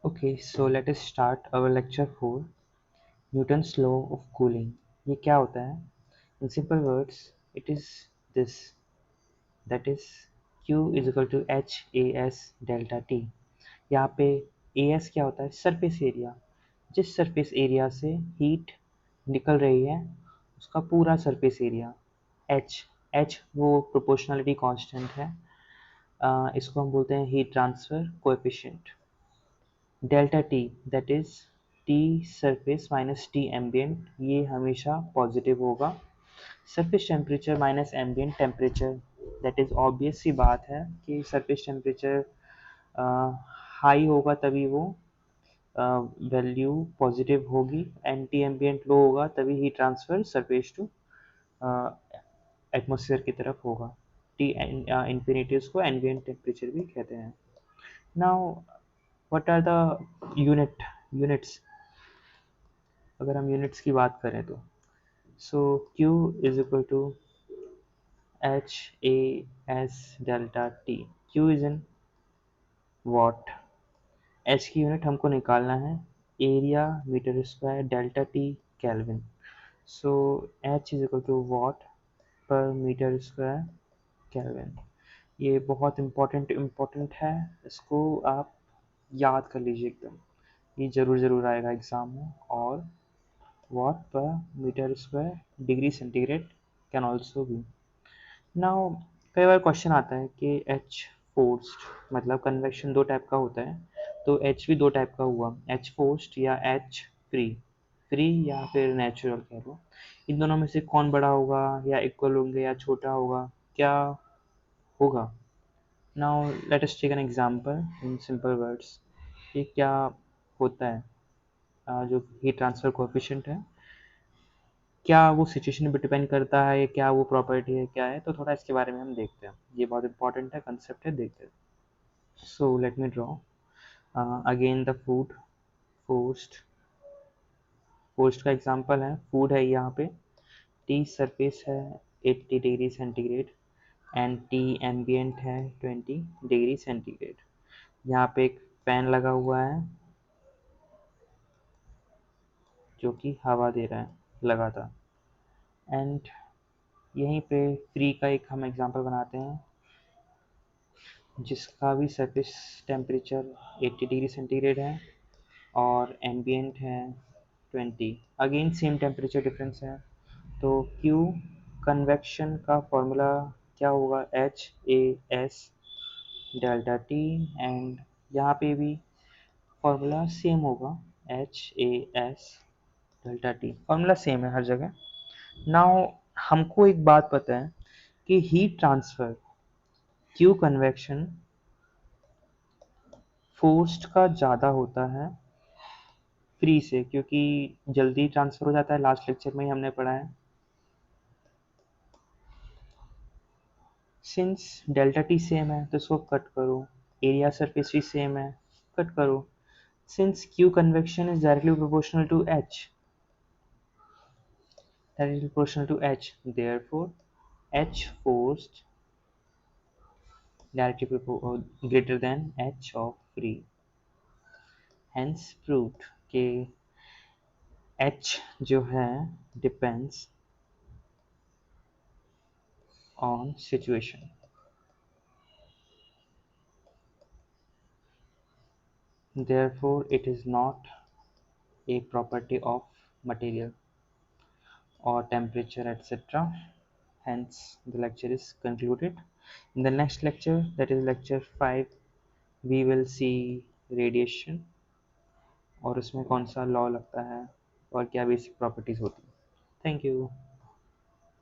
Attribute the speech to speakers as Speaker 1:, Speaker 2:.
Speaker 1: Okay, so let us start our lecture 4, Newton's law of cooling. ये क्या होता है? In simple words, it is this, that is Q is equal to H AS delta T. यहाँ पे AS क्या होता है? Surface area. जिस सरफेस एरिया से हीट निकल रही है उसका पूरा सरफेस एरिया. H वो प्रोपोर्शनलिटी कांस्टेंट है. इसको हम बोलते हैं heat transfer coefficient. Delta T that is T surface minus T ambient, ये हमेशा पॉजिटिव होगा. Surface temperature minus ambient temperature, that is obvious सी बात है कि सरफेस टेम्परेचर हाई होगा तभी वो वैल्यू पॉजिटिव होगी, एंटी एम्बियंट लो होगा तभी heat transfer surface to atmosphere की तरफ होगा. टी इंफिनिटी उसको एम्बियंट टेम्परेचर भी कहते हैं. Now what are the units? अगर हम यूनिट्स की बात करें तो so Q is equal to H A S delta T. Q is in watt. H की यूनिट हमको निकालना है area metre square, delta T kelvin. So H is equal to watt per metre square kelvin. ये बहुत important है, इसको आप याद कर लीजिए एकदम, ये ज़रूर आएगा एग्ज़ाम में. और watt per meter square degree centigrade can also be. Now कई बार क्वेश्चन आता है कि एच फोर्स्ड मतलब कन्वेक्शन दो टाइप का होता है, तो एच भी दो टाइप का हुआ, एच फोर्स्ड या एच फ्री. फ्री या फिर नेचुरल कह लो, इन दोनों में से कौन बड़ा होगा या इक्वल होंगे या छोटा होगा, क्या होगा? Now let us take an example in simple words. ये क्या होता है? जो हीट ट्रांसफर कोएफिशिएंट है, क्या वो सिचुएशन पे डिपेंड करता है, क्या वो प्रॉपर्टी है, क्या है, तो थोड़ा इसके बारे में हम देखते हैं. ये बहुत इंपॉर्टेंट है, कंसेप्ट है, देखते हैं. So let me draw again the food. Forced का एग्जांपल है, फूड है यहाँ पे. टी सरफेस है 80 degree centigrade and T ambient है 20 डिग्री सेंटीग्रेड. यहाँ पे एक फैन लगा हुआ है जो कि हवा दे रहा है लगातार. एंड यहीं पे फ्री का एक हम एग्जांपल बनाते हैं जिसका भी सरफेस टेम्परेचर 80 डिग्री सेंटीग्रेड है और एम्बियंट है 20. अगेन सेम टेम्परेचर डिफरेंस है, तो Q कन्वेक्शन का फॉर्मूला क्या होगा? H A S delta T. And यहाँ पे भी फॉर्मूला सेम होगा, H A S delta T. Formula same है हर जगह. नाउ हमको एक बात पता है कि heat transfer Q convection forced का ज़्यादा होता है फ्री से, क्योंकि जल्दी ट्रांसफ़र हो जाता है, लास्ट लेक्चर में ही हमने पढ़ा है. सिंस डेल्टा टी सेम है तो इसको कट करो, एरिया सरफेस भी सेम है, कट करो. Since Q convection is directly proportional to H, therefore H forced directly greater than H of free. Hence proved कि H जो है depends on situation. Therefore, it is not a property of material or temperature, etc. Hence, the lecture is concluded. In the next lecture, that is lecture 5, we will see radiation और उसमें कौन सा law लगता है और क्या basic properties होती हैं. Thank you.